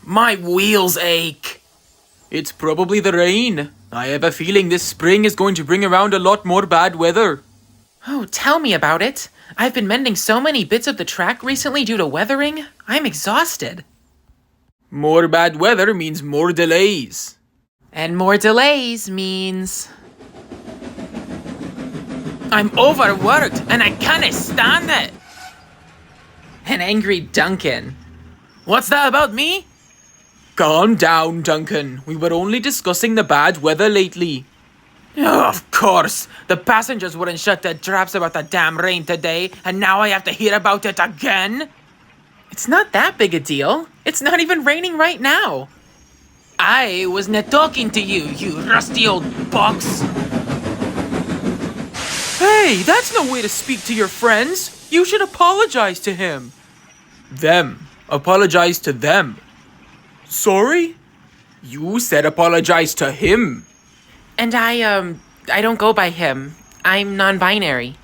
My wheels ache. It's probably the rain. I have a feeling this spring is going to bring around a lot more bad weather. Oh, tell me about it. I've been mending so many bits of the track recently due to weathering. I'm exhausted. More bad weather means more delays. And more delays means... I'm overworked and I can't stand it. An angry Duncan. What's that about me? Calm down, Duncan. We were only discussing the bad weather lately. Oh, of course. The passengers wouldn't shut their traps about the damn rain today, and now I have to hear about it again? It's not that big a deal. It's not even raining right now. I was not talking to you, you rusty old box. Hey, that's no way to speak to your friends. You should apologize to him. Them. Apologize to them. Sorry? You said apologize to him. And I don't go by him. I'm non-binary.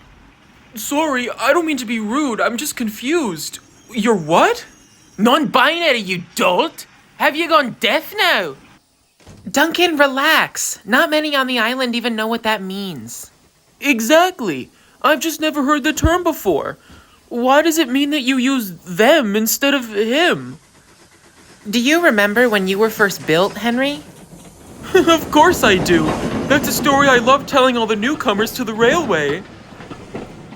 Sorry, I don't mean to be rude. I'm just confused. You're what? Non-binary, you dolt? Have you gone deaf now? Duncan, relax. Not many on the island even know what that means. Exactly. I've just never heard the term before. Why does it mean that you use them instead of him? Do you remember when you were first built, Henry? Of course I do. That's a story I love telling all the newcomers to the railway.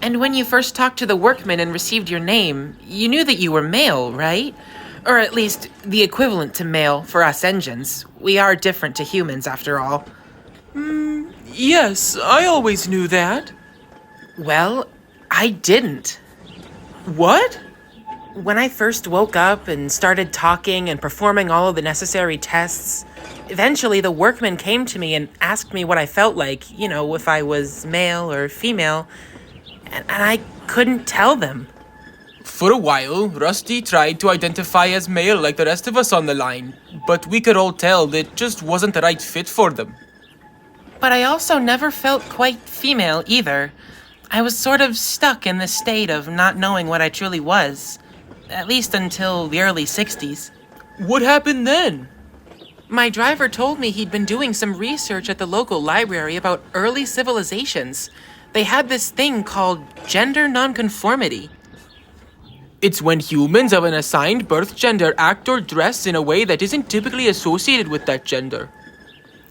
And when you first talked to the workmen and received your name, you knew that you were male, right? Or at least the equivalent to male for us engines. We are different to humans, after all. Yes, I always knew that. Well, I didn't. What? When I first woke up and started talking and performing all of the necessary tests, eventually the workmen came to me and asked me what I felt like, if I was male or female, and I couldn't tell them. For a while, Rusty tried to identify as male like the rest of us on the line, but we could all tell that it just wasn't the right fit for them. But I also never felt quite female either. I was sort of stuck in this state of not knowing what I truly was. At least until the early 60s. What happened then? My driver told me he'd been doing some research at the local library about early civilizations. They had this thing called gender nonconformity. It's when humans of an assigned birth gender act or dress in a way that isn't typically associated with that gender.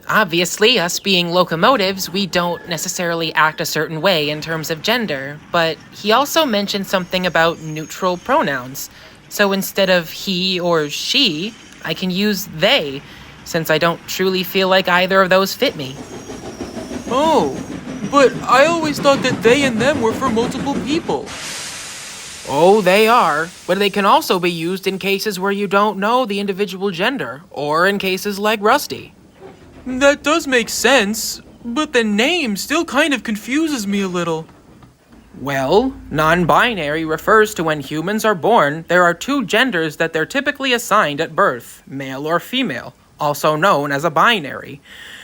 Obviously, us being locomotives, we don't necessarily act a certain way in terms of gender, but he also mentioned something about neutral pronouns. So instead of he or she, I can use they, since I don't truly feel like either of those fit me. Oh, but I always thought that they and them were for multiple people. Oh, they are, but they can also be used in cases where you don't know the individual gender, or in cases like Rusty. That does make sense, but the name still kind of confuses me a little. Well, non-binary refers to when humans are born, there are two genders that they're typically assigned at birth, male or female, also known as a binary.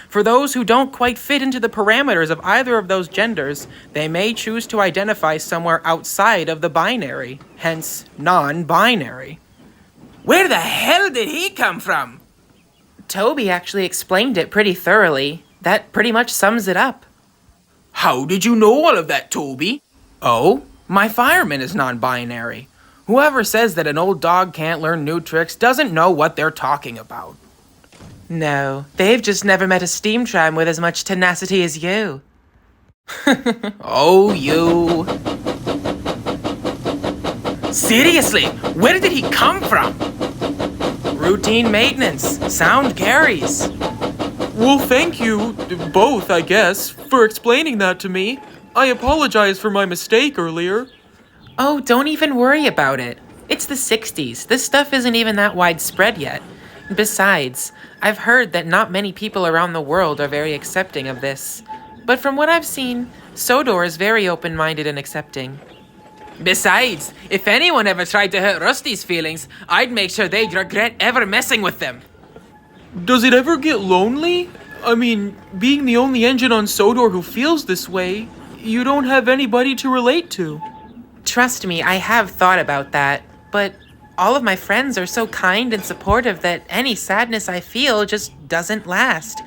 For those who don't quite fit into the parameters of either of those genders, they may choose to identify somewhere outside of the binary, hence non-binary. Where the hell did he come from? Toby actually explained it pretty thoroughly. That pretty much sums it up. How did you know all of that, Toby? Oh, my fireman is non-binary. Whoever says that an old dog can't learn new tricks doesn't know what they're talking about. No, they've just never met a steam tram with as much tenacity as you. Oh, you. Seriously, where did he come from? Routine maintenance. Sound carries. Well, thank you, both, I guess, for explaining that to me. I apologize for my mistake earlier. Oh, don't even worry about it. It's the 60s. This stuff isn't even that widespread yet. Besides, I've heard that not many people around the world are very accepting of this. But from what I've seen, Sodor is very open-minded and accepting. Besides, if anyone ever tried to hurt Rusty's feelings, I'd make sure they'd regret ever messing with them. Does it ever get lonely? I mean, being the only engine on Sodor who feels this way, you don't have anybody to relate to. Trust me, I have thought about that, but all of my friends are so kind and supportive that any sadness I feel just doesn't last.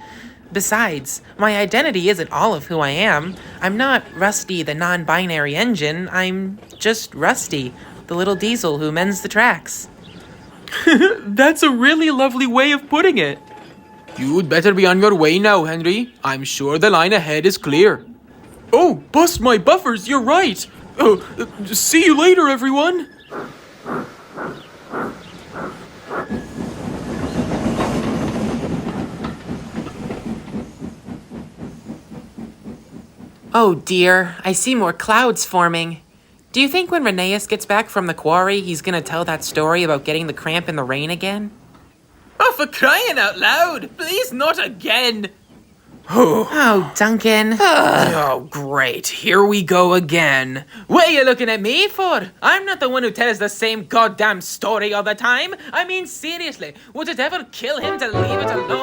Besides, my identity isn't all of who I am. I'm not Rusty the non-binary engine, I'm just Rusty, the little diesel who mends the tracks. That's a really lovely way of putting it. You'd better be on your way now, Henry. I'm sure the line ahead is clear. Oh, bust my buffers, you're right. Oh, see you later, everyone. Oh dear, I see more clouds forming. Do you think when Rheneas gets back from the quarry, he's gonna tell that story about getting the cramp in the rain again? Oh, for crying out loud! Please, not again! Oh, Duncan. Oh, great. Here we go again. What are you looking at me for? I'm not the one who tells the same goddamn story all the time. I mean, seriously, would it ever kill him to leave it alone?